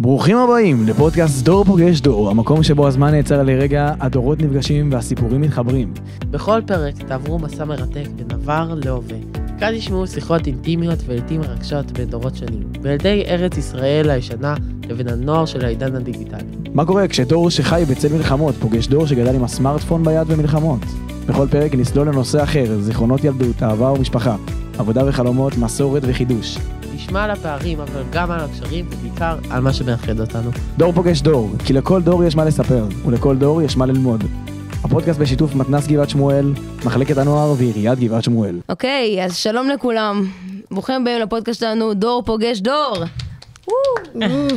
ברוכים הבאים לפודקאסט דור פוגש דור, המקום שבו הזמן נעצר לרגע, הדורות נפגשים והסיפורים מתחברים. בכל פרק תעברו מסע מרתק בין עבר להווה. כאן ישמעו שיחות אינטימיות ולעיתים מרגשות בין דורות שונים, בילדי ארץ ישראל הישנה לבין הנוער של העידן הדיגיטלי. מה קורה כשדור שחי בצל מלחמות פוגש דור שגדל עם הסמארטפון ביד ומלחמות? בכל פרק נסלול לנושא אחר, זיכרונות ילדות, אהבה ומשפחה, עבודה וחלומות, מסורת וחידוש. נשמע על הפערים, אבל גם על הקשרים, ובעיקר על מה שמאחד אותנו. דור פוגש דור, כי לכל דור יש מה לספר, ולכל דור יש מה ללמוד. הפודקאסט בשיתוף מתנ"ס גבעת שמואל, מחלקת הנוער ועיריית גבעת שמואל. אוקיי, אז שלום לכולם. ברוכים הבאים לפודקאסט שלנו, דור פוגש דור.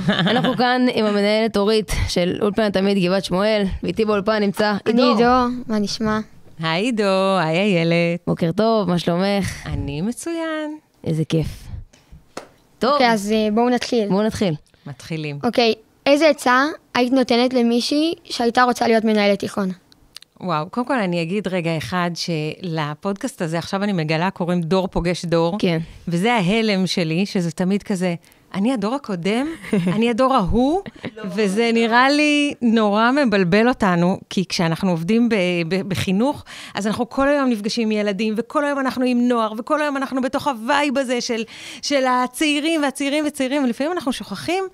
אנחנו כאן עם המנהלת אורית של אולפן התלמיד גבעת שמואל, ואיתי באולפן נמצא אני עידו, מה נשמע? היי עידו, היי איילת. בוקר טוב, מה שלומך? אני מצוין. איזה כיף. טוב. אוקיי, אז בואו נתחיל. בואו נתחיל. מתחילים. אוקיי, איזה עצה היית נותנת למישהי שהייתה רוצה להיות מנהלת תיכון? וואו, קודם כל אני אגיד רגע אחד שלפודקאסט הזה, עכשיו אני מגלה, קוראים דור פוגש דור. כן. וזה ההלם שלי, שזה תמיד כזה, אני הדור הקודם, אני הדור ההוא, וזה נראה לי נורא מבלבל אותנו, כי כשאנחנו עובדים בחינוך, אז אנחנו כל היום נפגשים עם ילדים, וכל היום אנחנו עם נוער, וכל היום אנחנו בתוך הווייב הזה של הצעירים והצעירים וצעירים, ולפעמים אנחנו שוכחים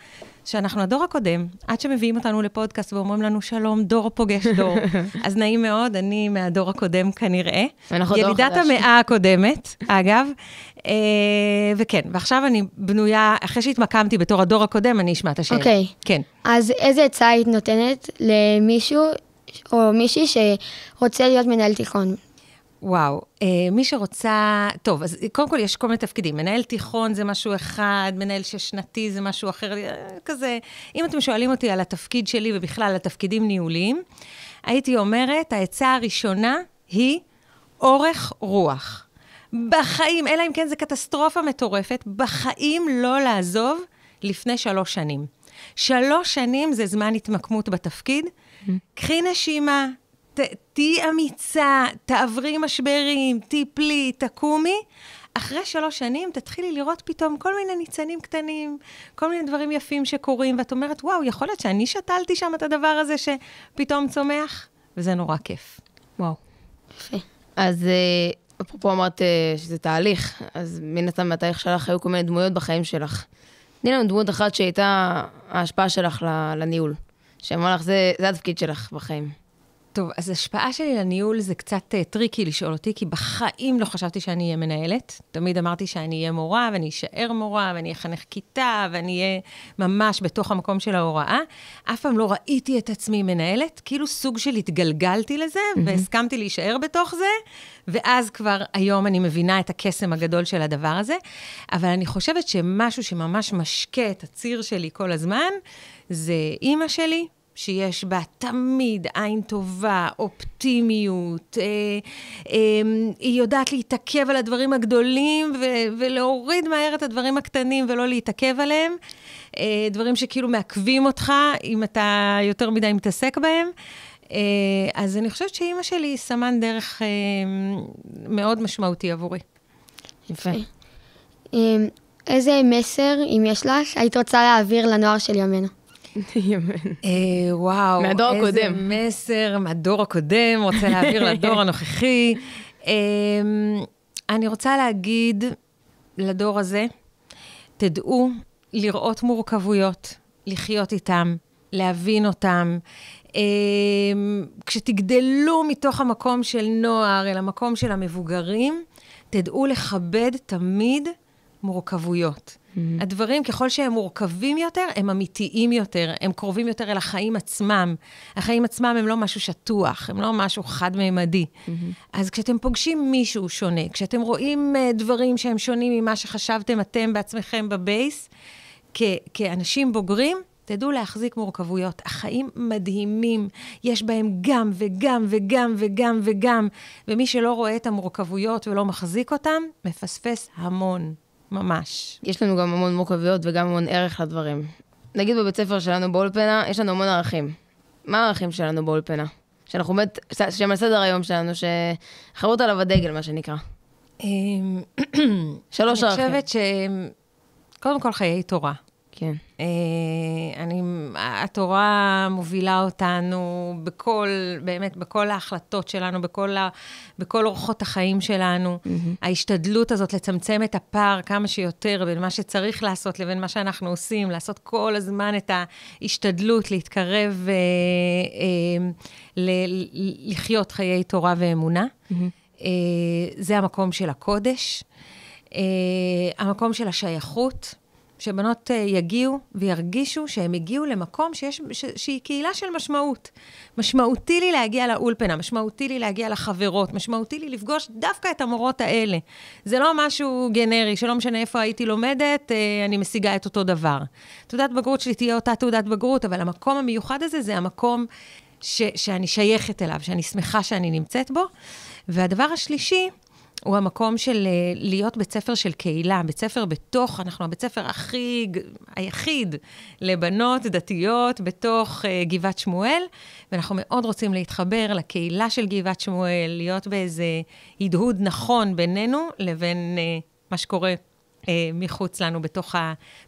שאנחנו הדור הקודם, עד שמביאים אותנו לפודקאסט ואומרים לנו שלום, דור פוגש דור. אז נעים מאוד, אני מהדור הקודם כנראה. ילידת המאה הקודמת, אגב. וכן, ועכשיו אני בנויה, אחרי שהתמקמתי בתור הדור הקודם, אני אשמע את השאלה. אוקיי. כן. אז איזה עצה היית נותנת למישהו או מישהי שרוצה להיות מנהל תיכון? וואו, מי שרוצה, טוב, אז קודם כל יש כל מיני תפקידים, מנהל תיכון זה משהו אחד, מנהל ששנתי זה משהו אחר, כזה, אם אתם שואלים אותי על התפקיד שלי ובכלל על התפקידים ניהוליים, הייתי אומרת, העצה הראשונה היא אורך רוח. בחיים, אלא אם כן זה קטסטרופה מטורפת, בחיים לא לעזוב לפני 3 שנים. 3 שנים זה זמן התמקמות בתפקיד, קחי נשימה, תהי אמיצה, תעברי משברים, תיפלי, תקומי. אחרי 3 שנים תתחילי לראות פתאום כל מיני ניצנים קטנים, כל מיני דברים יפים שקורים, ואת אומרת, וואו, יכול להיות שאני שתלתי שם את הדבר הזה שפתאום צומח, וזה נורא כיף. וואו. יפה. אז אפרופו אמרת שזה תהליך, אז מן הסתם מהתהליך שלך היו כל מיני דמויות בחיים שלך. תני לנו דמות אחת שהייתה ההשפעה שלך לניהול, שאמרה לך, זה התפקיד שלך בחיים. טוב, אז השפעה שלי לניהול זה קצת טריקי לשאול אותי, כי בחיים לא חשבתי שאני אהיה מנהלת. תמיד אמרתי שאני אהיה מורה, ואני אשאר מורה, ואני אחנך כיתה, ואני אהיה ממש בתוך המקום של ההוראה. אף פעם לא ראיתי את עצמי מנהלת, כאילו סוג של התגלגלתי לזה, והסכמתי להישאר בתוך זה, ואז כבר היום אני מבינה את הקסם הגדול של הדבר הזה. אבל אני חושבת שמשהו שממש משקה את הציר שלי כל הזמן, זה אימא שלי, שיש בה תמיד עין טובה, אופטימיות, היא יודעת להתעכב על הדברים הגדולים, ולהוריד מהר את הדברים הקטנים ולא להתעכב עליהם, דברים שכאילו מעכבים אותך, אם אתה יותר מדי מתעסק בהם. אז אני חושבת שאמא שלי סמן דרך מאוד משמעותי עבורי. יפה. איזה מסר, אם יש לך, היית רוצה להעביר לנוער של ימינו? וואו, מהדור הקודם. איזה מסר, מהדור הקודם, רוצה להעביר לדור הנוכחי. אני רוצה להגיד לדור הזה, תדעו לראות מורכבויות, לחיות איתם, להבין אותם. כשתגדלו מתוך המקום של נוער אל המקום של המבוגרים, תדעו לכבד תמיד מורכבויות. הדברים, ככל שהם מורכבים יותר, הם אמיתיים יותר, הם קרובים יותר אל החיים עצמם. החיים עצמם הם לא משהו שטוח, הם לא משהו חד-ממדי. אז כשאתם פוגשים מישהו שונה, כשאתם רואים דברים שהם שונים ממה שחשבתם אתם בעצמכם בבייס, כאנשים בוגרים, תדעו להחזיק מורכבויות. החיים מדהימים, יש בהם גם וגם וגם וגם וגם, ומי שלא רואה את המורכבויות ולא מחזיק אותם, מפספס המון. ממש. יש לנו גם המון מורכבויות וגם המון ערך לדברים. נגיד בבית ספר שלנו באולפנה, יש לנו המון ערכים. מה הערכים שלנו באולפנה? שאנחנו באמת, שהם על סדר היום שלנו, שחרות עליו הדגל, מה שנקרא. 3 ערכים. אני חושבת קודם כל חיי תורה. כן. התורה מובילה אותנו באמת בכל ההחלטות שלנו, בכל אורחות החיים שלנו. ההשתדלות הזאת לצמצם את הפער כמה שיותר בין מה שצריך לעשות לבין מה שאנחנו עושים, לעשות כל הזמן את ההשתדלות, להתקרב, לחיות חיי תורה ואמונה. זה המקום של הקודש, המקום של השייכות, שבנות יגיעו וירגישו שהם הגיעו למקום שהיא קהילה של משמעות. משמעותי לי להגיע לאולפנה, משמעותי לי להגיע לחברות, משמעותי לי לפגוש דווקא את המורות האלה. זה לא משהו גנרי, שלא משנה איפה הייתי לומדת, אני משיגה את אותו דבר. תעודת בגרות שלי תהיה אותה תעודת בגרות, אבל המקום המיוחד הזה זה המקום שאני שייכת אליו, שאני שמחה שאני נמצאת בו. והדבר השלישי, הוא המקום של להיות בית ספר של קהילה, בית ספר בתוך, אנחנו הבית ספר היחיד לבנות דתיות בתוך גבעת שמואל, ואנחנו מאוד רוצים להתחבר לקהילה של גבעת שמואל, להיות באיזה הדהוד נכון בינינו, לבין מה שקורה מחוץ לנו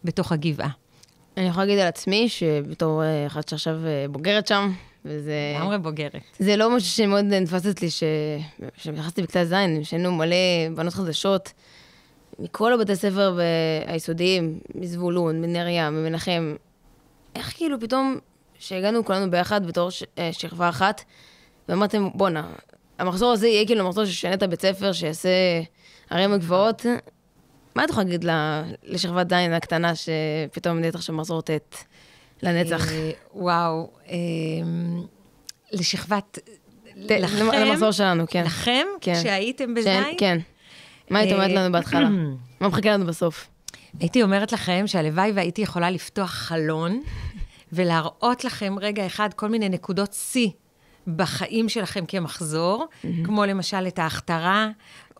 בתוך הגבעה. אני יכולה להגיד על עצמי, שבתור אחת שעכשיו בוגרת שם, וזה... אמרה בוגרת. זה לא משהו שמאוד נתפסת לי, כשנכנסתי בכיתה ז', שהיינו מלא בנות חדשות, מכל הבתי ספר היסודיים, מזבולון, מנריה, ממנחם, איך כאילו פתאום, שהגענו כולנו ביחד בתור שכבה אחת, ואמרתם, בונה, המחזור הזה יהיה כאילו מחזור ששנה את הבית ספר, שיעשה ערים הגבוהות. מה את יכולה להגיד לשכבת ז' הקטנה, שפתאום נהיית עכשיו מחזור ט' לנצח? וואו, לשכבת... למחזור שלנו, כן. לכם? כשהייתם בזין? כן. מה היית אומרת לנו בהתחלה? מה מחכה לנו בסוף? הייתי אומרת לכם שהלוואי והייתי יכולה לפתוח חלון, ולהראות לכם רגע אחד כל מיני נקודות C בחיים שלכם כמחזור, כמו למשל את ההכתרה,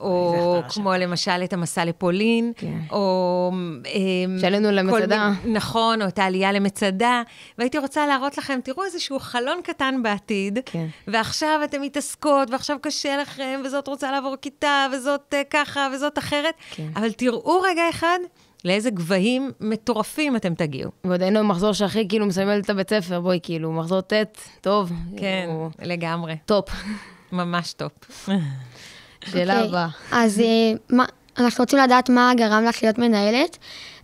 או כמו למשל את המסע לפולין, או... שעלינו למצדה. נכון, או את העלייה למצדה, והייתי רוצה להראות לכם, תראו איזשהו חלון קטן בעתיד, ועכשיו אתם מתעסקות, ועכשיו קשה לכם, וזאת רוצה לעבור כיתה, וזאת ככה, וזאת אחרת, אבל תראו רגע אחד, לאיזה גבהים מטורפים אתם תגיעו. ועוד היינו מחזור שהכי כאילו מסיימל את הבית ספר, בואי כאילו, מחזור ט', טוב. כן, לגמרי. טופ. ממש טופ. שאלה הבאה. אז אנחנו רוצים לדעת מה גרם לך להיות מנהלת,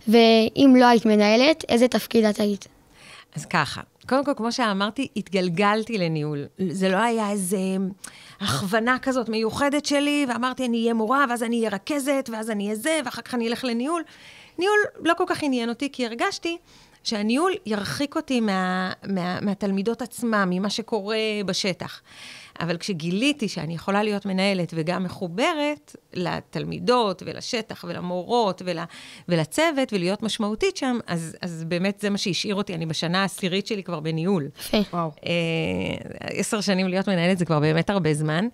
ואם לא היית מנהלת, איזה תפקיד את היית? אז ככה, קודם כל, כמו שאמרתי, התגלגלתי לניהול. זה לא היה איזה הכוונה כזאת מיוחדת שלי, ואמרתי, אני אהיה מורה, ואז אני אהיה רכזת, ואז אני אהיה זה, ואחר כך אני אלך לניהול. ניהול לא כל כך עניין אותי, כי הרגשתי שהניהול ירחיק אותי מהתלמידות עצמם, ממה שקורה בשטח. אבל כשגיליתי שאני יכולה להיות מנהלת וגם מחוברת לתלמידות ולשטח ולמורות ולצוות ולהיות משמעותית שם, אז באמת זה מה שהשאיר אותי. אני בשנה העשירית שלי כבר בניהול. וואו. 10 שנים להיות מנהלת זה כבר באמת הרבה זמן.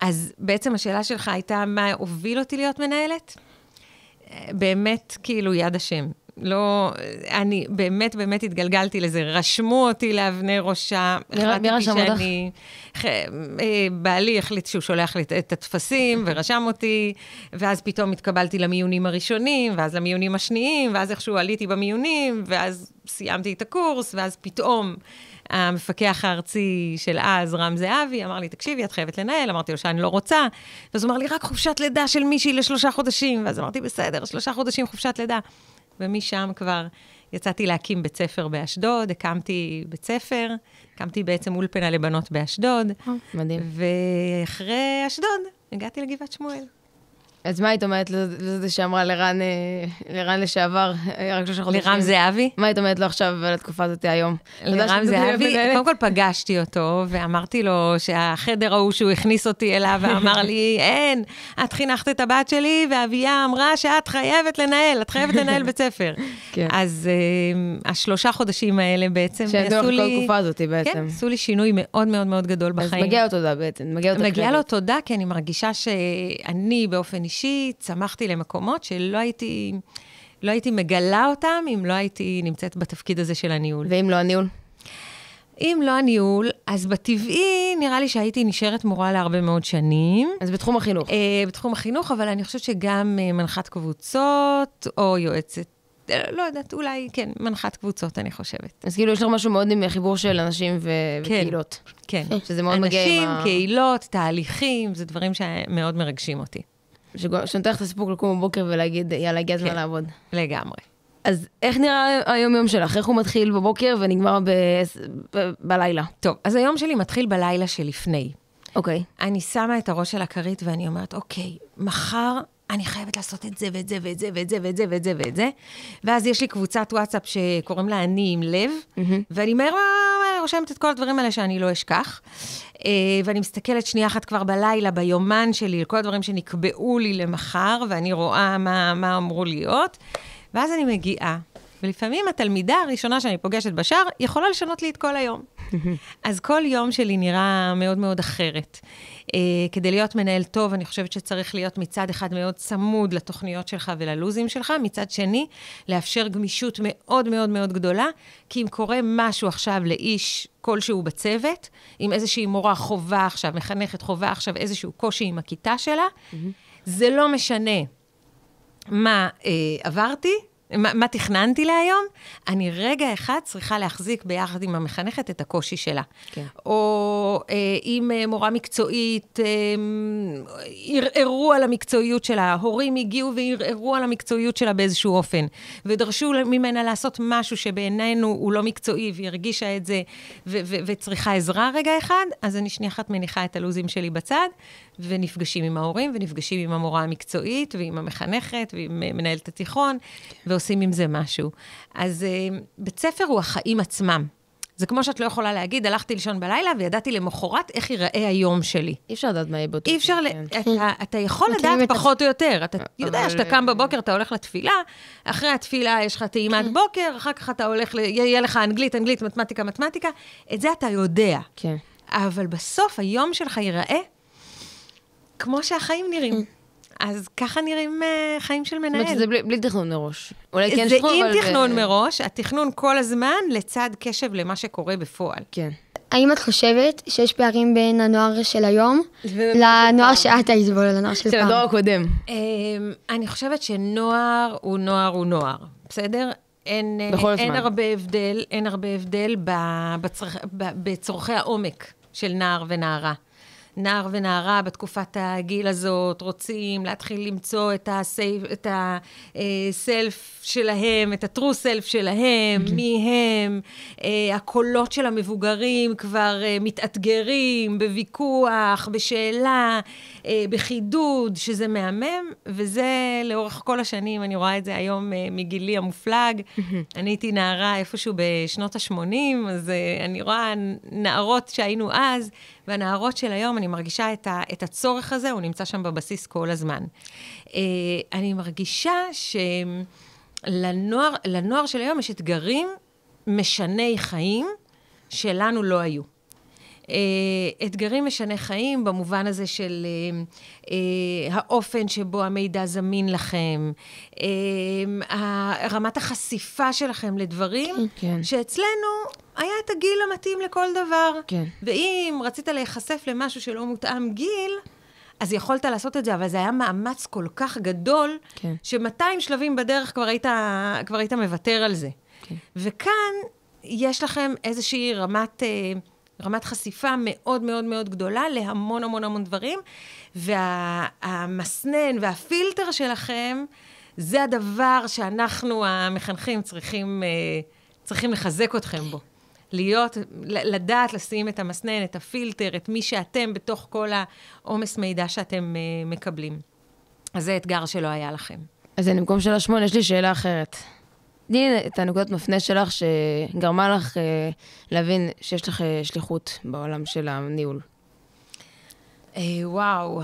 אז בעצם השאלה שלך הייתה מה הוביל אותי להיות מנהלת? באמת כאילו יד השם. לא, אני באמת התגלגלתי לזה, רשמו אותי לאבני ראשה, מי רשם אותך? בעלי החליט שהוא שולח לי את התפסים, ורשם אותי, ואז פתאום התקבלתי למיונים הראשונים, ואז למיונים השניים, ואז איכשהו עליתי במיונים, ואז סיימתי את הקורס, ואז פתאום המפקח הארצי של אז, רם זהבי, אמר לי, תקשיבי, את חייבת לנהל, אמרתי לו שאני לא רוצה, ואז הוא אמר לי, רק חופשת לידה של מישהי ל3 חודשים, ואז אמרתי, בסדר, 3 חודשים חופשת לידה. ומשם כבר יצאתי להקים בית ספר באשדוד, הקמתי בית ספר, הקמתי בעצם אולפנה לבנות באשדוד. מדהים. ואחרי אשדוד הגעתי לגבעת שמואל. אז מה היית אומרת לזה שאמרה לרן לשעבר, רק 3 חודשים? לרם זהבי? מה היית אומרת לו עכשיו על התקופה הזאת היום? לרם זהבי, קודם כל פגשתי אותו, ואמרתי לו שהחדר ההוא שהוא הכניס אותי אליו, ואמר לי, אין, את חינכת את הבת שלי, ואביה אמרה שאת חייבת לנהל, את חייבת לנהל בית ספר. אז 3 חודשים האלה בעצם, שעדו לך כל התקופה הזאת בעצם. כן, עשו לי שינוי מאוד מאוד מאוד גדול בחיים. אז מגיע לו תודה בעצם, מגיע לו תודה, כי אני מרגישה שאני באופן אישי צמחתי למקומות שלא הייתי מגלה אותם, אם לא הייתי נמצאת בתפקיד הזה של הניהול. ואם לא הניהול? אם לא הניהול, אז בטבעי נראה לי שהייתי נשארת מורה להרבה מאוד שנים. אז בתחום החינוך? בתחום החינוך, אבל אני חושבת שגם מנחת קבוצות, או יועצת לא יודעת, אולי, כן, מנחת קבוצות, אני חושבת. אז כאילו יש לך משהו מאוד עם חיבור של אנשים וקהילות. כן. שזה מאוד מגיע עם אנשים, קהילות, תהליכים, זה דברים שמאוד מרגשים אותי. שנותן לך את הסיפוק לקום בבוקר ולהגיד, יאללה, הגיע הזמן לעבוד. לגמרי. אז איך נראה היום-יום שלך? איך הוא מתחיל בבוקר ונגמר בלילה? טוב, אז היום שלי מתחיל בלילה שלפני. אוקיי. אני שמה את הראש על הכרית ואני אומרת, אוקיי, מחר אני חייבת לעשות את זה ואת זה ואת זה ואת זה ואת זה ואת זה ואת זה. ואז יש לי קבוצת וואטסאפ שקוראים לה אני עם לב, ואני רושמת את כל הדברים האלה שאני לא אשכח. ואני מסתכלת שנייה אחת כבר בלילה, ביומן שלי, כל הדברים שנקבעו לי למחר, ואני רואה מה אמרו להיות. ואז אני מגיעה, ולפעמים התלמידה הראשונה שאני פוגשת בשער, יכולה לשנות לי את כל היום. אז כל יום שלי נראה מאוד מאוד אחרת. כדי להיות מנהל טוב, אני חושבת שצריך להיות מצד אחד מאוד צמוד לתוכניות שלך וללוזים שלך, מצד שני, לאפשר גמישות מאוד מאוד מאוד גדולה, כי אם קורה משהו עכשיו לאיש כלשהו בצוות, עם איזושהי מורה חובה עכשיו, מחנכת חובה עכשיו, איזשהו קושי עם הכיתה שלה, זה לא משנה מה עברתי, מה תכננתי להיום, אני רגע אחד צריכה להחזיק ביחד עם המחנכת את הקושי שלה. כן. או אם מורה מקצועית, ערערו על המקצועיות שלה, הורים הגיעו וערערו על המקצועיות שלה באיזשהו אופן, ודרשו ממנה לעשות משהו שבעינינו הוא לא מקצועי, והיא הרגישה את זה, וצריכה עזרה רגע אחד, אז אני שנייה אחת מניחה את הלוזים שלי בצד, ונפגשים עם ההורים, ונפגשים עם המורה המקצועית, ועם המחנכת, ועם מנהלת התיכון, ועושים עם זה משהו. אז בית ספר הוא החיים עצמם. זה כמו שאת לא יכולה להגיד, הלכתי לישון בלילה, וידעתי למחרת איך ייראה היום שלי. אי אפשר לדעת מה יהיה באותו. אי אפשר, אתה יכול לדעת פחות או יותר. אתה יודע שאתה קם בבוקר, אתה הולך לתפילה, אחרי התפילה יש לך טעימת בוקר, אחר כך אתה הולך, יהיה לך אנגלית, מתמטיקה, את זה אתה יודע. כן. אבל בסוף היום שלך ייראה כמו שהחיים נראים. אז ככה נראים חיים של מנהל. זאת אומרת שזה בלי תכנון מראש. זה עם תכנון מראש, התכנון כל הזמן לצד קשב למה שקורה בפועל. כן. האם את חושבת שיש פערים בין הנוער של היום לנוער שאת היית בו, לנוער של פעם? של הדור הקודם. אני חושבת שנוער הוא נוער, בסדר? אין הרבה הבדל בצורכי העומק של נער ונערה. נער ונערה בתקופת הגיל הזאת רוצים להתחיל למצוא את הסלף שלהם, את הטרו סלף שלהם, מי הם, הקולות של המבוגרים כבר מתאתגרים בוויכוח, בשאלה, בחידוד, שזה מהמם, וזה לאורך כל השנים, אני רואה את זה היום מגילי המופלג, אני הייתי נערה איפשהו בשנות ה-80, אז אני רואה נערות שהיינו אז, והנערות של היום, אני מרגישה את הצורך הזה, הוא נמצא שם בבסיס כל הזמן. אני מרגישה שלנוער של היום יש אתגרים משני חיים שלנו לא היו. אתגרים משני חיים במובן הזה של האופן שבו המידע זמין לכם, רמת החשיפה שלכם לדברים, כן. שאצלנו היה את הגיל המתאים לכל דבר. כן. ואם רצית להיחשף למשהו שלא מותאם גיל, אז יכולת לעשות את זה, אבל זה היה מאמץ כל כך גדול, כן. ש200 שלבים בדרך כבר היית מוותר על זה. כן. וכאן יש לכם איזושהי רמת חשיפה מאוד מאוד מאוד גדולה להמון המון המון דברים, והמסנן והפילטר שלכם, זה הדבר שאנחנו המחנכים צריכים לחזק אתכם בו. לדעת לשים את המסנן, את הפילטר, את מי שאתם בתוך כל העומס מידע שאתם מקבלים. אז זה אתגר שלא היה לכם. אז במקום שאלה 8, יש לי שאלה אחרת. תני את הנקודת מפנה שלך שגרמה לך להבין שיש לך שליחות בעולם של הניהול. וואו.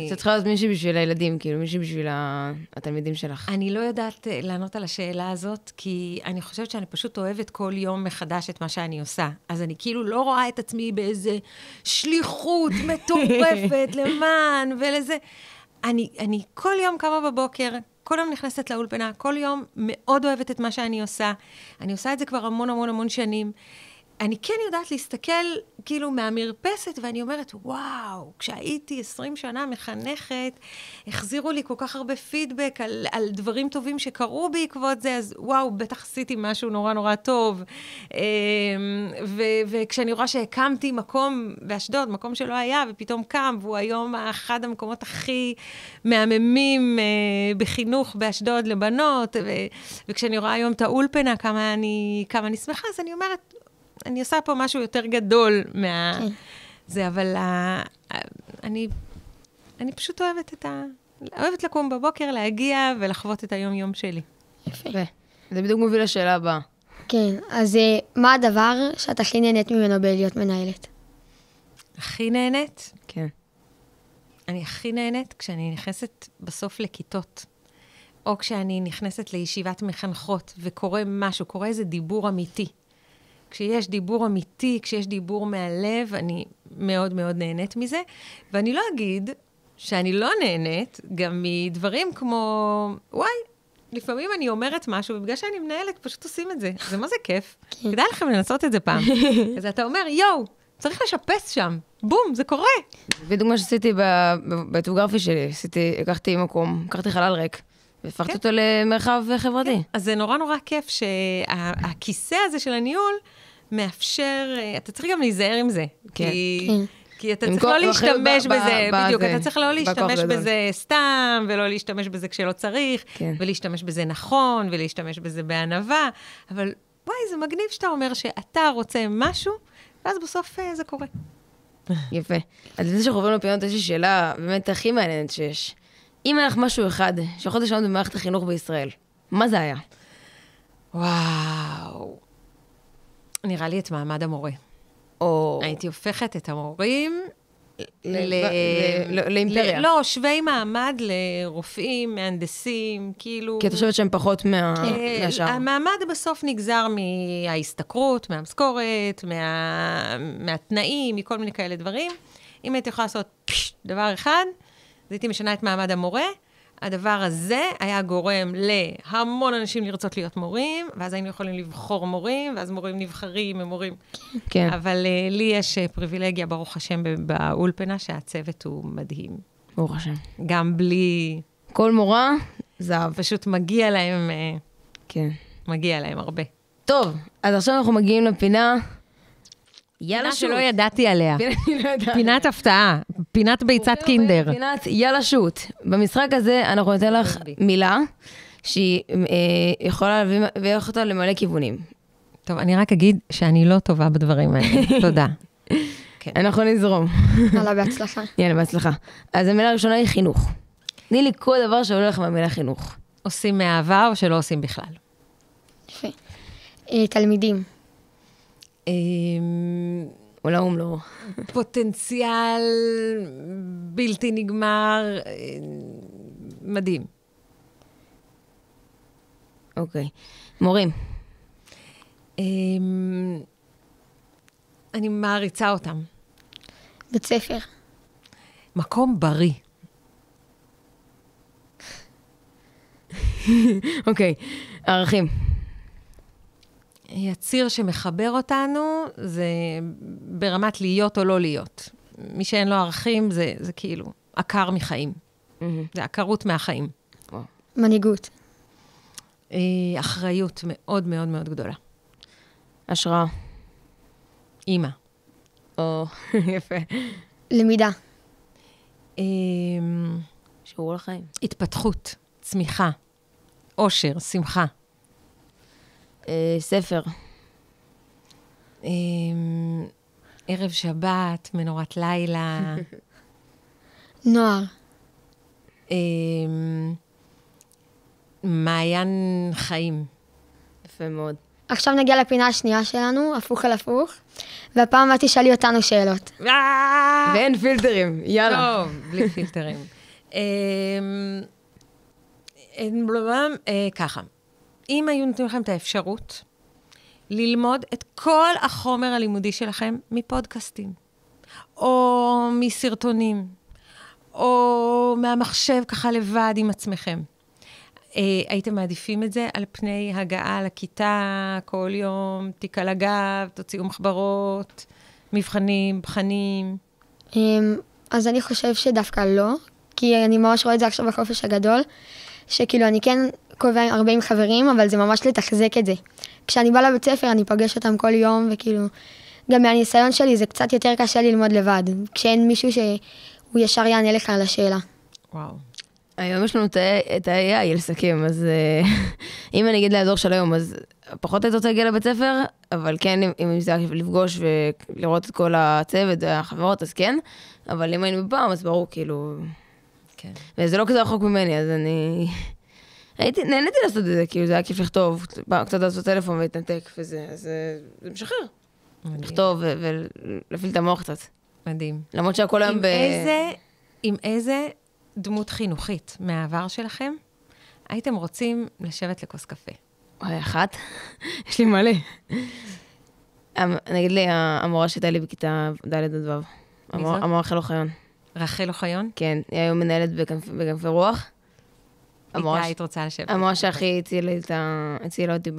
זה צריכה להיות מישהי בשביל הילדים, כאילו מישהי בשביל התלמידים שלך. אני לא יודעת לענות על השאלה הזאת, כי אני חושבת שאני פשוט אוהבת כל יום מחדש את מה שאני עושה. אז אני כאילו לא רואה את עצמי באיזה שליחות מטורפת למען ולזה. אני כל יום קמה בבוקר, כל יום נכנסת לאולפנה, כל יום מאוד אוהבת את מה שאני עושה. אני עושה את זה כבר המון המון המון שנים. אני כן יודעת להסתכל כאילו מהמרפסת, ואני אומרת, וואו, כשהייתי 20 שנה מחנכת, החזירו לי כל כך הרבה פידבק על דברים טובים שקרו בעקבות זה, אז וואו, בטח עשיתי משהו נורא נורא טוב. וכשאני רואה שהקמתי מקום באשדוד, מקום שלא היה, ופתאום קם, והוא היום אחד המקומות הכי מהממים בחינוך באשדוד לבנות, וכשאני רואה היום את האולפנה, כמה אני שמחה, אז אני אומרת, אני עושה פה משהו יותר גדול זה, אבל אני פשוט אוהבת לקום בבוקר, להגיע ולחוות את היום-יום שלי. יפה. זה בדיוק מוביל לשאלה הבאה. כן, אז מה הדבר שאת הכי נהנית ממנו בלהיות מנהלת? הכי נהנית? כן. אני הכי נהנית כשאני נכנסת בסוף לכיתות, או כשאני נכנסת לישיבת מחנכות, וקורה משהו, קורה איזה דיבור אמיתי. כשיש דיבור אמיתי, כשיש דיבור מהלב, אני מאוד מאוד נהנית מזה. ואני לא אגיד שאני לא נהנית גם מדברים כמו, וואי, לפעמים אני אומרת משהו, ובגלל שאני מנהלת, פשוט עושים את זה. זה מה זה כיף. כדאי לכם לנסות את זה פעם. אז אתה אומר, יואו, צריך לשפס שם. בום, זה קורה. בדיוק מה שעשיתי בטופוגרפי שלי, לקחתי חלל ריק, והפכתי אותו למרחב חברתי. אז זה נורא נורא כיף שהכיסא הזה של הניהול מאפשר, אתה צריך גם להיזהר עם זה. כי אתה צריך לא להשתמש בזה, בדיוק, אתה צריך לא להשתמש בזה סתם, ולא להשתמש בזה כשלא צריך, ולהשתמש בזה נכון, ולהשתמש בזה בענווה, אבל וואי, זה מגניב שאתה אומר שאתה רוצה משהו, ואז בסוף זה קורה. יפה. אז לפני שאנחנו עוברים לפינות, יש לי שאלה באמת הכי מעניינת שיש. אם היה לך משהו אחד שיכולת לשנות במערכת החינוך בישראל, מה זה היה? וואו. נראה לי את מעמד המורה. הייתי הופכת את המורים לאימפריה. לא, שווי מעמד לרופאים, מהנדסים, כאילו... כי את חושבת שהם פחות מהשאר. המעמד בסוף נגזר מההשתכרות, מהמשכורת, מהתנאים, מכל מיני כאלה דברים. אם הייתי יכולה לעשות דבר אחד, אז הייתי משנה את מעמד המורה. הדבר הזה היה גורם להמון אנשים לרצות להיות מורים, ואז היינו יכולים לבחור מורים, ואז מורים נבחרים הם מורים. כן. אבל לי יש פריבילגיה, ברוך השם, באולפנה, שהצוות הוא מדהים. ברוך השם. גם בלי... כל מורה, זהב. פשוט מגיע להם... כן. מגיע להם הרבה. טוב, אז עכשיו אנחנו מגיעים לפינה... יאללה שוט. פינה שלא ידעתי עליה. פינת הפתעה. פינת ביצת קינדר. פינת יאללה שוט. במשחק הזה אנחנו ניתן לך מילה שהיא יכולה להביא אותה למלא כיוונים. טוב, אני רק אגיד שאני לא טובה בדברים האלה. תודה. אנחנו נזרום. יאללה, בהצלחה. יאללה, בהצלחה. אז המילה הראשונה היא חינוך. תני לי כל דבר שעולה לך מהמילה חינוך. עושים מאהבה או שלא עושים בכלל? יפה. תלמידים. אולי לא. פוטנציאל בלתי נגמר, מדהים. אוקיי. מורים. אני מעריצה אותם. בית ספר. מקום בריא. אוקיי. ערכים. הציר שמחבר אותנו זה ברמת להיות או לא להיות. מי שאין לו ערכים זה כאילו עקר מחיים. זה עקרות מהחיים. מנהיגות. אחריות מאוד מאוד מאוד גדולה. השראה. אימא. יפה. למידה. שיעור לחיים. התפתחות, צמיחה, אושר, שמחה. ספר. ערב שבת, מנורת לילה. נוער. מעיין חיים. יפה מאוד. עכשיו נגיע לפינה השנייה שלנו, הפוך על הפוך, והפעם את תשאלי אותנו שאלות. ואין פילטרים, יאללה. טוב, בלי פילטרים. ככה, אם היו נותנים לכם את האפשרות ללמוד את כל החומר הלימודי שלכם מפודקאסטים, או מסרטונים, או מהמחשב ככה לבד עם עצמכם, הייתם מעדיפים את זה על פני הגעה לכיתה כל יום, תיק על הגב, תוציאו מחברות, מבחנים, בחנים? אז אני חושב שדווקא לא, כי אני ממש רואה את זה עכשיו בחופש הגדול, שכאילו אני כן קובע הרבה עם חברים, אבל זה ממש לתחזק את זה. כשאני באה לבית ספר אני פגש אותם כל יום, וכאילו, גם מהניסיון שלי זה קצת יותר קשה ללמוד לבד, כשאין מישהו שהוא ישר יענה לך על השאלה. וואו. היום יש לנו את ה-AI לסכם, אז אם אני אגיד לאזור של היום, אז פחות היית רוצה להגיע לבית ספר, אבל כן, אם זה לפגוש ולראות את כל הצוות והחברות, אז כן, אבל אם היינו בפעם, אז ברור, כאילו... כן. וזה לא כזה רחוק ממני, אז אני... נהניתי לעשות את זה, כאילו זה היה כיף לכתוב, קצת לעשות טלפון ולהתנתק וזה, אז זה משחרר. לכתוב ולהפעיל את המוח קצת. מדהים. למרות שהכל היום עם איזה דמות חינוכית מהעבר שלכם הייתם רוצים לשבת לכוס קפה? וואי, אחת? יש לי מלא. נגיד לי, המורה שהייתה לי בכיתה ד' עד ו'. המורה רחל אוחיון. רחל אוחיון? כן, היא היום מנהלת בכנפי רוח. איתה היית רוצה לשבת. המורה שהכי הצילה אותי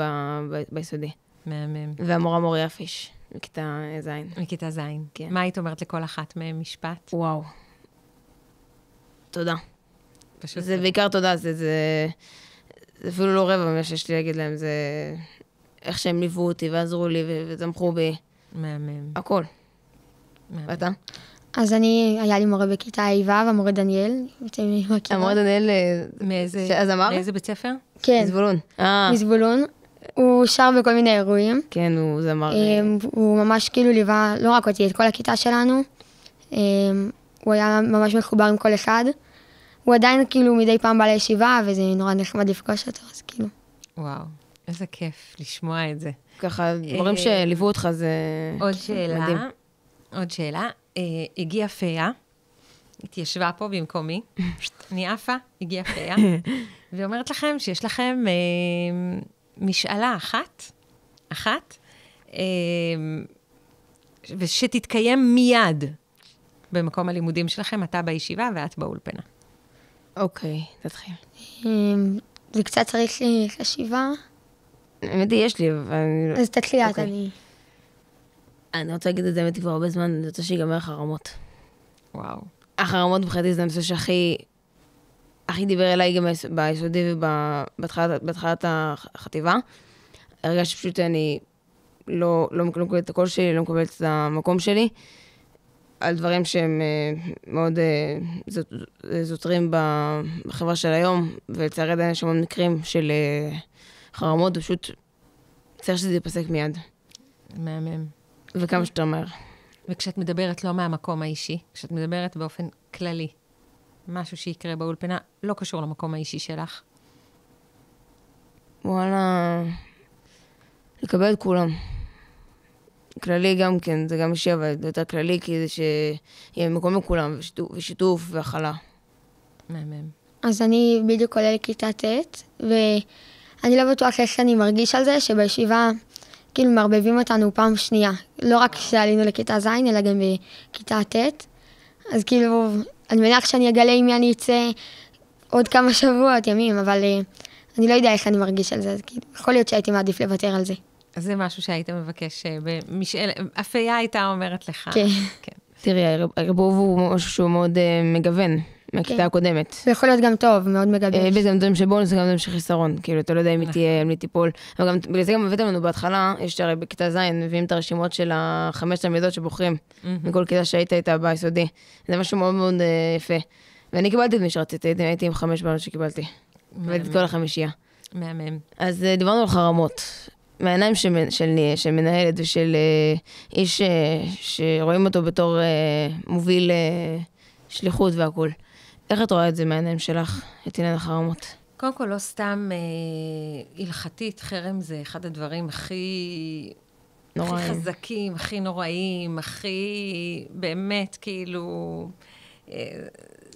ביסודי. מהמם. והמורה מוריה פיש, מכיתה ז'. מכיתה ז'. כן. מה היית אומרת לכל אחת מהם משפט? וואו. תודה. פשוט. זה בעיקר תודה, זה אפילו לא רבע ממה שיש לי להגיד להם, זה איך שהם ליוו אותי ועזרו לי ותמכו בי. מהמם. הכל. מהמם. ואתה? אז היה לי מורה בכיתה ה' ו', המורה דניאל. המורה דניאל, אז אמר? מאיזה בית ספר? כן, זבולון. מזבולון. הוא שר בכל מיני אירועים. כן, הוא זמר. הוא ממש כאילו ליווה, לא רק אותי, את כל הכיתה שלנו. הוא היה ממש מחובר עם כל אחד. הוא עדיין כאילו מדי פעם בא לישיבה, וזה נורא נחמד לפגוש אותו, אז כאילו. וואו, איזה כיף לשמוע את זה. ככה, דברים שליוו אותך זה מדהים. עוד שאלה. הגיעה פיה, התיישבה פה במקומי, אני עפה, הגיעה פיה, ואומרת לכם שיש לכם משאלה אחת, ושתתקיים מיד במקום הלימודים שלכם, אתה בישיבה ואת באולפנה. אוקיי, תתחיל. זה קצת צריך חשיבה. האמת היא, יש לי, אבל... אז תתחיל את, אני רוצה להגיד את זה, האמת היא כבר הרבה זמן, אני רוצה שיגמר החרמות. וואו. החרמות מבחינתי זה הנושא שהכי דיבר אליי גם ביסודי ובהתחלת החטיבה. הרגשתי שפשוט אני לא מקבלת את הקול שלי, לא מקבלת את המקום שלי, על דברים שהם מאוד זוטרים בחברה של היום, ולצערי עדיין יש המון מקרים של חרמות, ופשוט צריך שזה ייפסק מיד. מהמם. וכמה שאתה אומר. וכשאת מדברת לא מהמקום האישי, כשאת מדברת באופן כללי, משהו שיקרה באולפנה, לא קשור למקום האישי שלך. וואלה, לקבל את כולם. כללי גם כן, זה גם אישי, אבל זה יותר כללי, כי זה שיהיה מקום לכולם, ושיתוף והכלה. מהמם. אז אני בדיוק כולל כיתה ט', ואני לא בטוח איך אני מרגיש על זה, שבישיבה כאילו מערבבים אותנו פעם שנייה. לא רק כשעלינו לכיתה ז', אלא גם בכיתה ט'. אז כאילו, אני מניח שאני אגלה עם מי אני אצא עוד כמה שבועות, ימים, אבל אני לא יודע איך אני מרגיש על זה, אז כאילו, יכול להיות שהייתי מעדיף לוותר על זה. אז זה משהו שהיית מבקש, אפיה הייתה אומרת לך. כן. תראי, הערבוב הוא משהו שהוא מאוד מגוון מהכיתה הקודמת. זה יכול להיות גם טוב, מאוד מגבש. זה גם שבונוס, זה גם דברים של חיסרון, כאילו, אתה לא יודע אם היא תהיה, אם היא תיפול. אבל גם, בגלל זה גם הבאתם לנו בהתחלה, יש הרי בכיתה ז', מביאים את הרשימות של 5 תלמידות שבוחרים, מכל כיתה שהיית איתה ביסודי. זה משהו מאוד מאוד יפה. ואני קיבלתי את מי שרציתי, הייתי עם 5 בנות שקיבלתי. והייתי את כל החמישייה. מהמם. אז דיברנו על חרמות. מהעיניים של מנהלת ושל איש שרואים אותו בתור מוביל שליחות והכול. איך את רואה את זה מהעיניים שלך, את עניין החרמות? קודם כל, לא סתם הלכתית, חרם זה אחד הדברים הכי חזקים, הכי נוראים, הכי באמת, כאילו...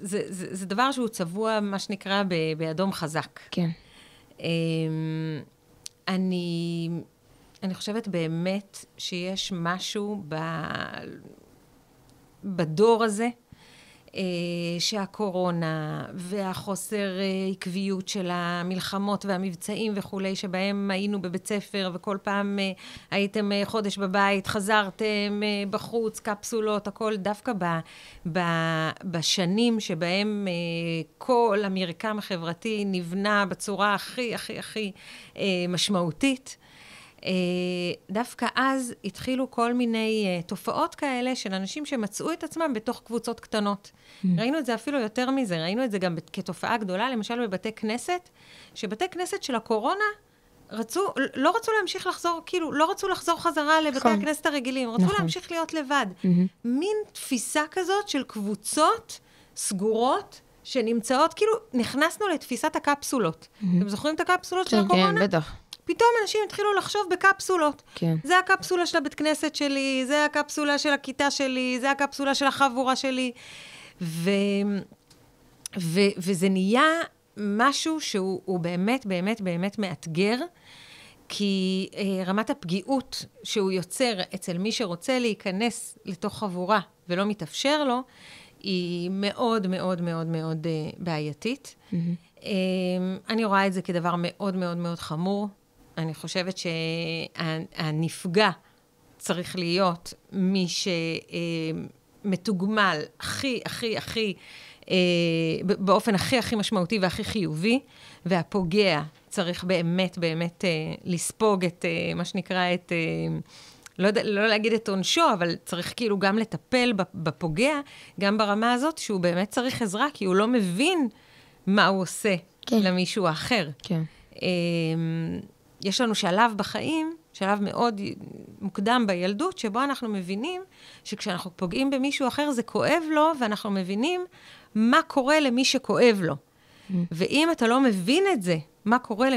זה דבר שהוא צבוע, מה שנקרא, באדום חזק. כן. אני חושבת באמת שיש משהו בדור הזה, שהקורונה והחוסר עקביות של המלחמות והמבצעים וכולי, שבהם היינו בבית ספר וכל פעם הייתם חודש בבית, חזרתם בחוץ, קפסולות, הכל דווקא בשנים שבהם כל המרקם החברתי נבנה בצורה הכי משמעותית. דווקא אז התחילו כל מיני תופעות כאלה של אנשים שמצאו את עצמם בתוך קבוצות קטנות. ראינו את זה אפילו יותר מזה, ראינו את זה גם כתופעה גדולה, למשל בבתי כנסת, שבתי כנסת של הקורונה לא רצו להמשיך לחזור, כאילו, לא רצו לחזור חזרה לבתי הכנסת הרגילים, רצו להמשיך להיות לבד. מין תפיסה כזאת של קבוצות סגורות, שנמצאות, כאילו, נכנסנו לתפיסת הקפסולות. אתם זוכרים את הקפסולות של הקורונה? כן, בטח. פתאום אנשים התחילו לחשוב בקפסולות. כן. זה הקפסולה של הבית כנסת שלי, זה הקפסולה של הכיתה שלי, זה הקפסולה של החבורה שלי. וזה נהיה משהו שהוא באמת, באמת, באמת מאתגר, כי רמת הפגיעות שהוא יוצר אצל מי שרוצה להיכנס לתוך חבורה ולא מתאפשר לו, היא מאוד, מאוד, מאוד, מאוד בעייתית. אני רואה את זה כדבר מאוד, מאוד, מאוד חמור. אני חושבת שהנפגע צריך להיות מי שמתוגמל הכי, באופן הכי משמעותי והכי חיובי, והפוגע צריך באמת, באמת לספוג את מה שנקרא את, לא להגיד את עונשו, אבל צריך כאילו גם לטפל בפוגע, גם ברמה הזאת שהוא באמת צריך עזרה, כי הוא לא מבין מה הוא עושה למישהו האחר. כן. יש לנו שלב בחיים, שלב מאוד מוקדם בילדות, שבו אנחנו מבינים שכשאנחנו פוגעים במישהו אחר זה כואב לו, ואנחנו מבינים מה קורה למי שכואב לו. ואם אתה לא מבין את זה, מה קורה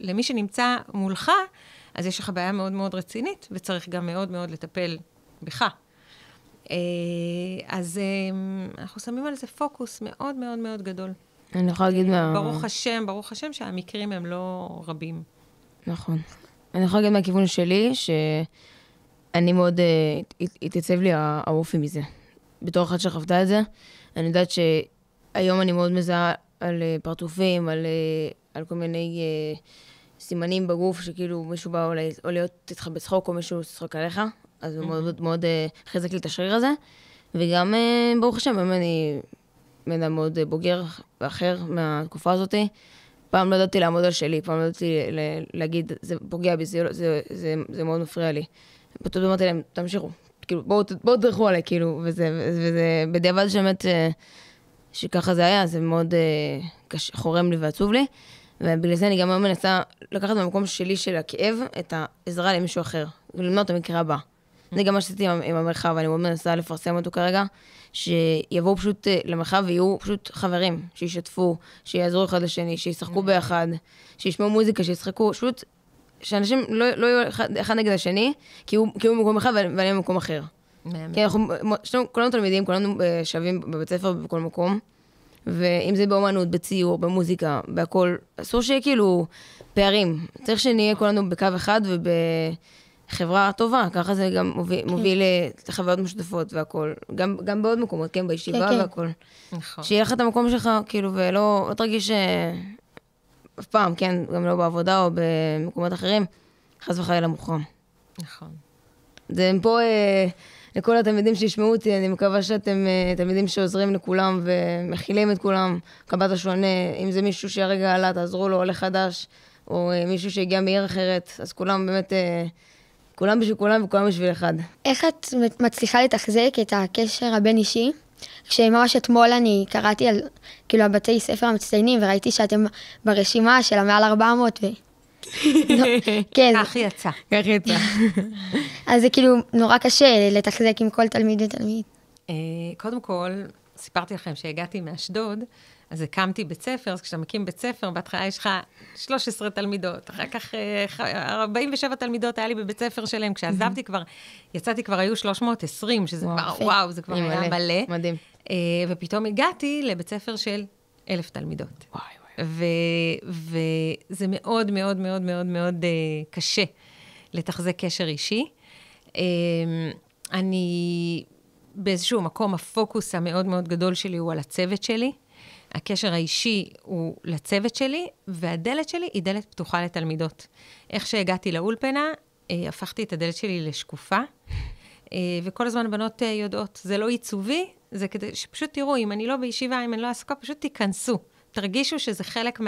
למי שנמצא מולך, אז יש לך בעיה מאוד מאוד רצינית, וצריך גם מאוד מאוד לטפל בך. אז אנחנו שמים על זה פוקוס מאוד מאוד מאוד גדול. אני יכולה להגיד ברוך השם שהמקרים הם לא רבים. נכון. אני יכולה להגיד מהכיוון שלי, שאני מאוד, התייצב לי האופי מזה. בתור אחת שחוותה את זה, אני יודעת שהיום אני מאוד מזהה על פרצופים, על כל מיני סימנים בגוף, שכאילו מישהו בא או להיות איתך בצחוק, או מישהו שצחוק עליך, אז הוא מאוד מאוד חזק לי את השריר הזה. וגם, ברוך השם, אני אדם מאוד בוגר ואחר מהתקופה הזאת. פעם לא ידעתי לעמוד על שלי, פעם לא ידעתי להגיד, זה פוגע בי, זה מאוד מפריע לי. פתאום אמרתי להם, תמשיכו, כאילו, בואו תדרכו עליי, כאילו, וזה בדיעבד שבאמת, שככה זה היה, זה מאוד חורם לי ועצוב לי, ובגלל זה אני גם מנסה לקחת במקום שלי של הכאב, את העזרה למישהו אחר, ולמנוע את המקרה הבא. זה גם מה שעשיתי עם המרחב, אני מאוד מנסה לפרסם אותו כרגע, שיבואו פשוט למרחב ויהיו פשוט חברים, שישתפו, שיעזרו אחד לשני, שישחקו ביחד, שישמעו מוזיקה, שישחקו, פשוט שאנשים לא יהיו אחד נגד השני, כי הוא במקום אחד ואני במקום אחר. כי אנחנו, כולנו תלמידים, כולנו שווים בבית ספר בכל מקום, ואם זה באומנות, בציור, במוזיקה, בהכל, אסור שיהיה כאילו פערים. צריך שנהיה כולנו בקו אחד חברה טובה, ככה זה גם מוביל לחוויות משותפות והכל. גם בעוד מקומות, כן, בישיבה והכל. נכון. שיהיה לך את המקום שלך, כאילו, ולא תרגיש אף פעם, כן, גם לא בעבודה או במקומות אחרים, חס וחלילה מוחרם. נכון. זה פה, לכל התלמידים שישמעו אותי, אני מקווה שאתם תלמידים שעוזרים לכולם ומכילים את כולם, קבלת השונה, אם זה מישהו שהרגע עלה, תעזרו לו, עולה חדש, או מישהו שהגיע מעיר אחרת, אז כולם באמת... כולם בשביל כולם וכולם בשביל אחד. איך את מצליחה לתחזק את הקשר הבין-אישי? כשממש אתמול אני קראתי על כאילו הבתי ספר המצטיינים, וראיתי שאתם ברשימה של המעל 400 כן. כך יצא. כך יצא. אז זה כאילו נורא קשה לתחזק עם כל תלמיד ותלמיד. קודם כל, סיפרתי לכם שהגעתי מאשדוד, אז הקמתי בית ספר, אז כשאתה מקים בית ספר, בהתחלה יש לך 13 תלמידות, אחר כך 47 תלמידות היה לי בבית ספר שלהם, כשעזבתי כבר, יצאתי כבר היו 320, שזה וואו, זה כבר היה מלא. מדהים. ופתאום הגעתי לבית ספר של 1,000 תלמידות. וזה מאוד מאוד מאוד מאוד מאוד קשה לתחזק קשר אישי. אני באיזשהו מקום, הפוקוס המאוד מאוד גדול שלי הוא על הצוות שלי, הקשר האישי הוא לצוות שלי, והדלת שלי היא דלת פתוחה לתלמידות. איך שהגעתי לאולפנה, הפכתי את הדלת שלי לשקופה, וכל הזמן בנות יודעות, זה לא עיצובי, זה כדי שפשוט תראו, אם אני לא בישיבה, אם אני לא עסוקה, פשוט תיכנסו. תרגישו שזה חלק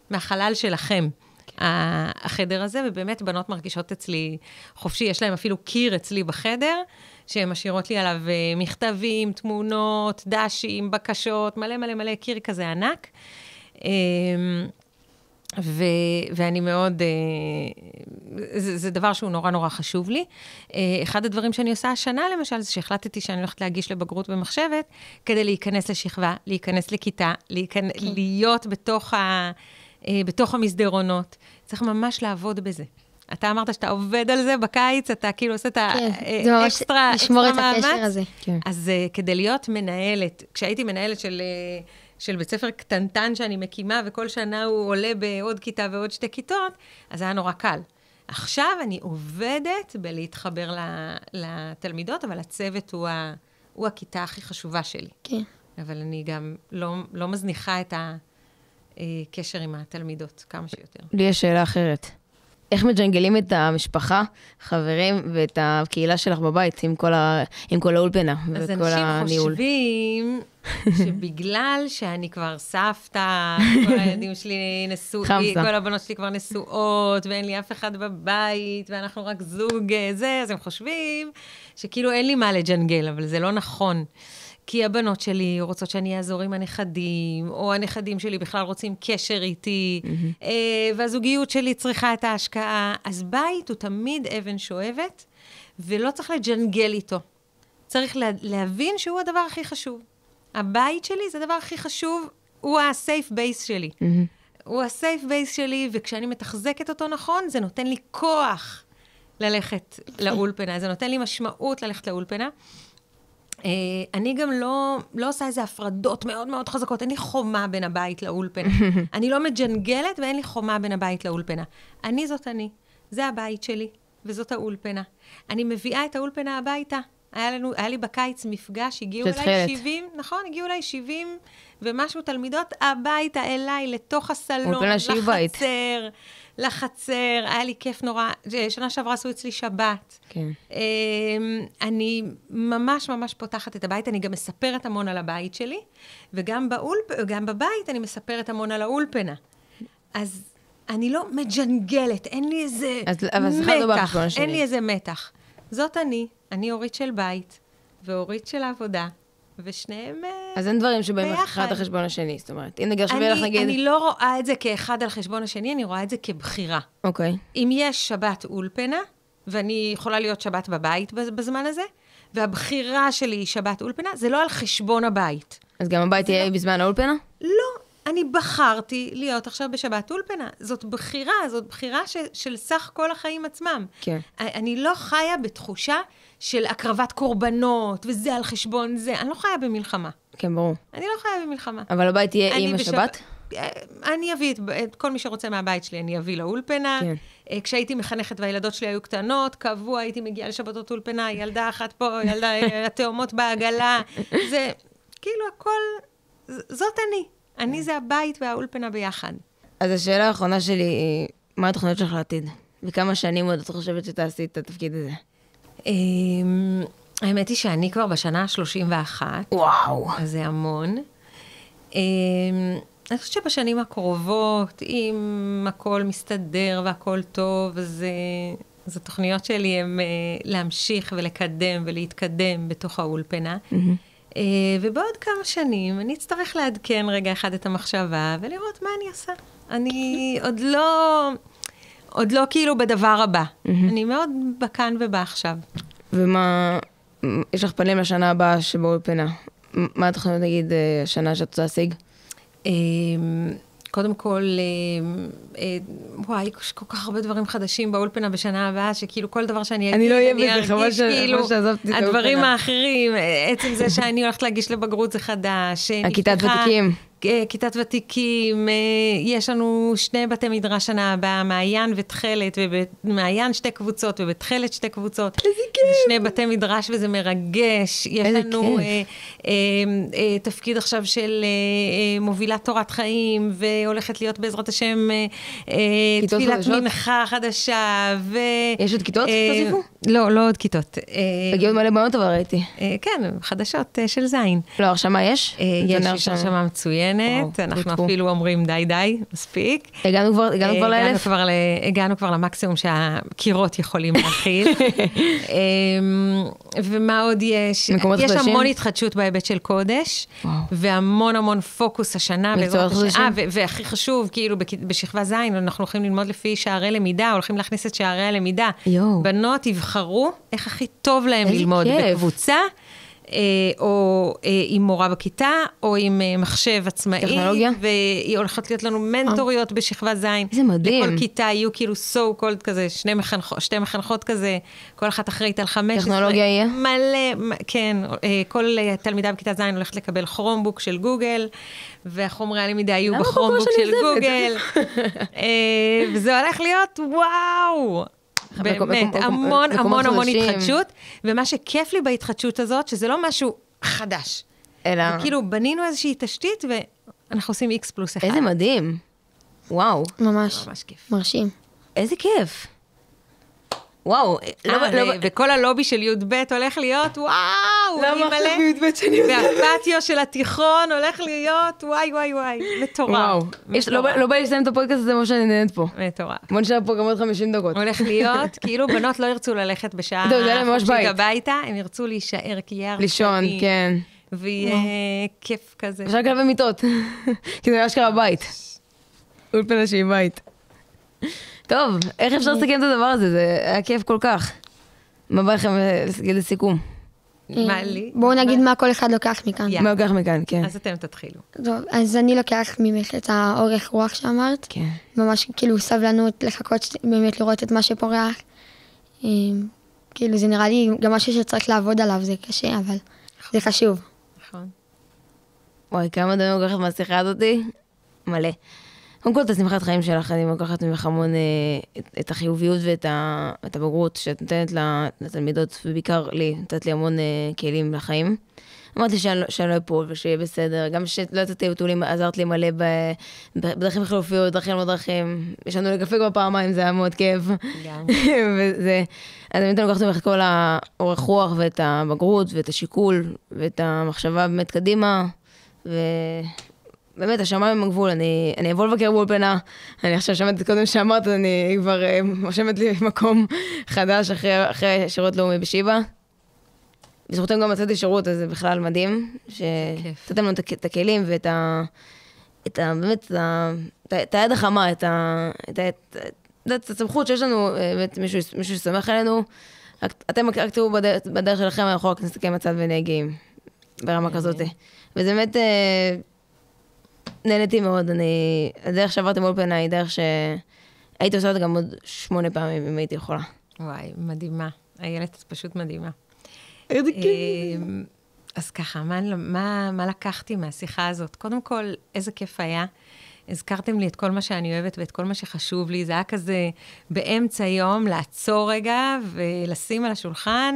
מהחלל שלכם, החדר הזה, ובאמת בנות מרגישות אצלי חופשי, יש להם אפילו קיר אצלי בחדר, שהן משאירות לי עליו מכתבים, תמונות, דשים, בקשות, מלא מלא מלא, קיר כזה ענק. ואני מאוד, זה דבר שהוא נורא נורא חשוב לי. אחד הדברים שאני עושה השנה, למשל, זה שהחלטתי שאני הולכת להגיש לבגרות במחשבת, כדי להיכנס לשכבה, להיכנס לכיתה, להיות בתוך המסדרונות. צריך ממש לעבוד בזה. אתה אמרת שאתה עובד על זה בקיץ, אתה כאילו עושה את האקסטרה מאמץ. אז כדי להיות מנהלת, כשהייתי מנהלת של בית ספר קטנטן שאני מקימה, וכל שנה הוא עולה בעוד כיתה ועוד 2 כיתות, אז זה היה נורא קל. עכשיו אני עובדת בלהתחבר לתלמידות, אבל הצוות הוא הכיתה הכי חשובה שלי. כן. אבל אני גם לא מזניחה את הקשר עם התלמידות, כמה שיותר. לי יש שאלה אחרת. איך מג'נגלים את המשפחה, חברים, ואת הקהילה שלך בבית, עם כל האולפנה וכל הניהול? אז אנשים חושבים שבגלל שאני כבר סבתא, כל הילדים שלי נשואים, כל הבנות שלי כבר נשואות, ואין לי אף אחד בבית, ואנחנו רק זוג זה, אז הם חושבים שכאילו אין לי מה לג'נגל, אבל זה לא נכון. כי הבנות שלי רוצות שאני אעזור עם הנכדים, או הנכדים שלי בכלל רוצים קשר איתי, והזוגיות שלי צריכה את ההשקעה. אז בית הוא תמיד אבן שואבת, ולא צריך לג'נגל איתו. צריך להבין שהוא הדבר הכי חשוב. הבית שלי זה הדבר הכי חשוב, הוא ה-safe base שלי. הוא ה-safe base שלי, וכשאני מתחזקת אותו נכון, זה נותן לי כוח ללכת לאולפנה, זה נותן לי משמעות ללכת לאולפנה. אני גם לא עושה איזה הפרדות מאוד מאוד חזקות, אין לי חומה בין הבית לאולפנה. אני לא מג'נגלת ואין לי חומה בין הבית לאולפנה. זאת אני, זה הבית שלי, וזאת האולפנה. אני מביאה את האולפנה הביתה. היה לי בקיץ מפגש, הגיעו אליי 70, נכון, הגיעו אליי 70 ומשהו תלמידות הביתה אליי, לתוך הסלון, לחצר, היה לי כיף נורא, שנה שעברה עשו אצלי שבת. כן. אני ממש ממש פותחת את הבית, אני גם מספרת המון על הבית שלי, וגם בבית אני מספרת המון על האולפנה. אז אני לא מג'נגלת, אין לי איזה מתח, אין לי איזה מתח. זאת אני אורית של בית, ואורית של עבודה, ושניהם אז אין דברים שבאים אחד על חשבון השני, זאת אומרת, אם נגיד שווה לך נגיד... אני לא רואה את זה כאחד על חשבון השני, אני רואה את זה כבחירה. אוקיי. אם יש שבת אולפנה, ואני יכולה להיות שבת בבית בזמן הזה, והבחירה שלי היא שבת אולפנה, זה לא על חשבון הבית. אז גם הבית יהיה בזמן האולפנה? לא, אני בחרתי להיות עכשיו בשבת אולפנה. זאת בחירה של סך כל החיים עצמם. כן. אני לא חיה בתחושה של הקרבת קורבנות, וזה על חשבון זה. אני לא חיה במלחמה. כן, ברור. אני לא חיה במלחמה. אבל הבית יהיה עם השבת? אני אביא את כל מי שרוצה מהבית שלי, אני אביא לאולפנה. כן. כשהייתי מחנכת והילדות שלי היו קטנות, קבוע, הייתי מגיעה לשבתות אולפנה, ילדה אחת פה, ילדה התאומות בעגלה. זה כאילו הכל, זאת אני זה הבית והאולפנה ביחד. אז השאלה האחרונה שלי היא, מה התוכניות שלך לעתיד? וכמה שנים עוד את חושבת שתעשי את התפקיד הזה? האמת היא שאני כבר בשנה 31. וואו. אז זה המון. אני חושבת שבשנים הקרובות, אם הכל מסתדר והכל טוב, אז התוכניות שלי הן להמשיך ולקדם ולהתקדם בתוך האולפנה. ובעוד כמה שנים אני אצטרך לעדכן רגע אחד את המחשבה ולראות מה אני עושה. אני עוד לא כאילו בדבר הבא. אני מאוד בכאן ובעכשיו. ומה, יש לך פנים לשנה הבאה שבאולפנה? מה התוכניות נגיד השנה שאת רוצה להשיג? קודם כל, וואי, יש כל כך הרבה דברים חדשים באולפנה בשנה הבאה, שכאילו כל דבר שאני אגיד, אני לא אהיה בזה, חבל שעזבתי את האולפנה. הדברים האחרים, עצם זה שאני הולכת להגיש לבגרות זה חדש. הכיתת ותיקים. כיתת ותיקים, יש לנו 2 בתי מדרש שנה הבאה, מעיין ותכלת, ובמעיין 2 קבוצות, ובתכלת 2 קבוצות. איזה כיף. זה 2 בתי מדרש וזה מרגש. יש לנו תפקיד עכשיו של מובילת תורת חיים, והולכת להיות בעזרת השם תפילת מנחה חדשה. יש עוד כיתות? תוסיפו? לא עוד כיתות. הגיעו מלא בנות אבל ראיתי. כן, חדשות של זין. לא, הרשמה יש? יש הרשמה מצוינת, אנחנו אפילו אומרים די, מספיק. הגענו כבר ל1,000? הגענו כבר למקסימום שהקירות יכולים להכיל. ומה עוד יש? יש המון התחדשות בהיבט של קודש, והמון פוקוס השנה. והכי חשוב, כאילו בשכבה זין, אנחנו הולכים ללמוד לפי שערי למידה, הולכים להכניס את שערי הלמידה. בנות יבחרו איך הכי טוב להם ללמוד בקבוצה, או עם מורה בכיתה, או עם מחשב עצמאי. טכנולוגיה? והיא הולכת להיות לנו מנטוריות בשכבה זין. זה מדהים. לכל כיתה יהיו כאילו so called כזה, 2 מחנכות כזה, כל אחת אחראית על 15. טכנולוגיה יהיה? מלא, כן. כל תלמידה בכיתה זין הולכת לקבל כרומבוק של גוגל, והחומרי הלמידה יהיו בכרומבוק של גוגל. וזה הולך להיות וואו. באמת, המון התחדשות, ומה שכיף לי בהתחדשות הזאת, שזה לא משהו חדש. אלא... כאילו, בנינו איזושהי תשתית, ואנחנו עושים X+1. איזה מדהים. וואו. ממש כיף. מרשים. איזה כיף. וואו. וכל הלובי של י"ב הולך להיות, וואו. למה עכשיו בי"ב שאני יודעת? והפטיו של התיכון הולך להיות, וואי. מטורף. לא בא לסיים את הפודקאסט הזה, מה שאני נהנית פה. מטורף. בוא נשאר פה גם עוד 50 דקות. הולך להיות, כאילו בנות לא ירצו ללכת בשעה חופשית הביתה, הם ירצו להישאר, כי יהיה הרבה לישון, כן. ויהיה כיף כזה. אפשר כלבי מיטות, כי זה אשכרה בית. אולפנה שהיא בית. טוב, איך אפשר לסכם את הדבר הזה? זה היה כיף כל כך. מה בא לכם להגיד לסיכום? מה לי? בואו נגיד מה כל אחד לוקח מכאן. מה לוקח מכאן, כן. אז אתם תתחילו. טוב, אז אני לוקח ממך את האורך רוח שאמרת. כן. ממש כאילו סבלנות לחכות באמת לראות את מה שפורח. כאילו זה נראה לי גם משהו שצריך לעבוד עליו, זה קשה, אבל זה חשוב. נכון. וואי, כמה דברים לוקחת מהשיחה הזאתי? מלא. קודם כל, את השמחת חיים שלך, אני לוקחת ממך המון את החיוביות ואת הבגרות שאת נותנת לתלמידות, ובעיקר לי, נתת לי המון כלים לחיים. אמרתי שאני לא אפול ושיהיה בסדר, גם שלא יצאתי בטולים, עזרת לי מלא בדרכים חלופיות, דרכים לא דרכים. יש לנו לקפה כבר פעמיים, זה היה מאוד כיף. גם. וזה, אז באמת אני לוקחת ממך את כל האורך רוח ואת הבגרות ואת השיקול ואת המחשבה באמת קדימה, באמת, השמיים עם הגבול, אני אבוא לבקר באולפנה, אני עכשיו שמעתי קודם שאמרת, אני כבר מושמת לי מקום חדש אחרי שירות לאומי בשיבה. בזכותם גם מצאתי שירות, אז זה בכלל מדהים, שתתם לנו את הכלים ואת באמת, את היד החמה, את הסמכות שיש לנו, באמת מישהו שסומך עלינו, אתם רק תראו בדרך שלכם, אני יכול רק נסתכל מצד ונהיה גאים, ברמה כזאת. וזה באמת... נהניתי מאוד, הדרך שעברתי באולפנה היא דרך שהייתי עושה אותה גם עוד 8 פעמים אם הייתי יכולה. וואי, מדהימה. הילד פשוט מדהימה. איזה כיף. אז ככה, מה לקחתי מהשיחה הזאת? קודם כל, איזה כיף היה. הזכרתם לי את כל מה שאני אוהבת ואת כל מה שחשוב לי. זה היה כזה באמצע יום לעצור רגע ולשים על השולחן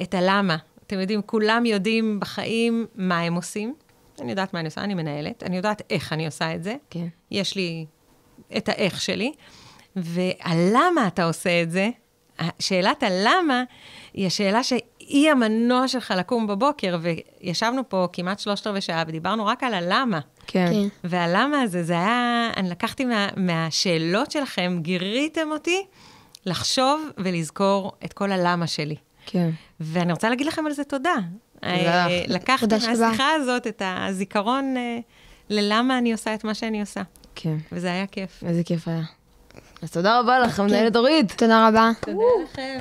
את הלמה. אתם יודעים, כולם יודעים בחיים מה הם עושים. אני יודעת מה אני עושה, אני מנהלת, אני יודעת איך אני עושה את זה. כן. יש לי את האיך שלי. והלמה אתה עושה את זה, שאלת הלמה, היא השאלה שהיא המנוע שלך לקום בבוקר, וישבנו פה כמעט 3/4 שעה, ודיברנו רק על הלמה. כן. והלמה הזה, זה היה, אני לקחתי מהשאלות שלכם, גיריתם אותי לחשוב ולזכור את כל הלמה שלי. כן. ואני רוצה להגיד לכם על זה תודה. לקחתי מהשיחה הזאת את הזיכרון ללמה אני עושה את מה שאני עושה. כן. וזה היה כיף. איזה כיף היה. אז תודה רבה לך, מנהלת אורית. תודה רבה. תודה לכם.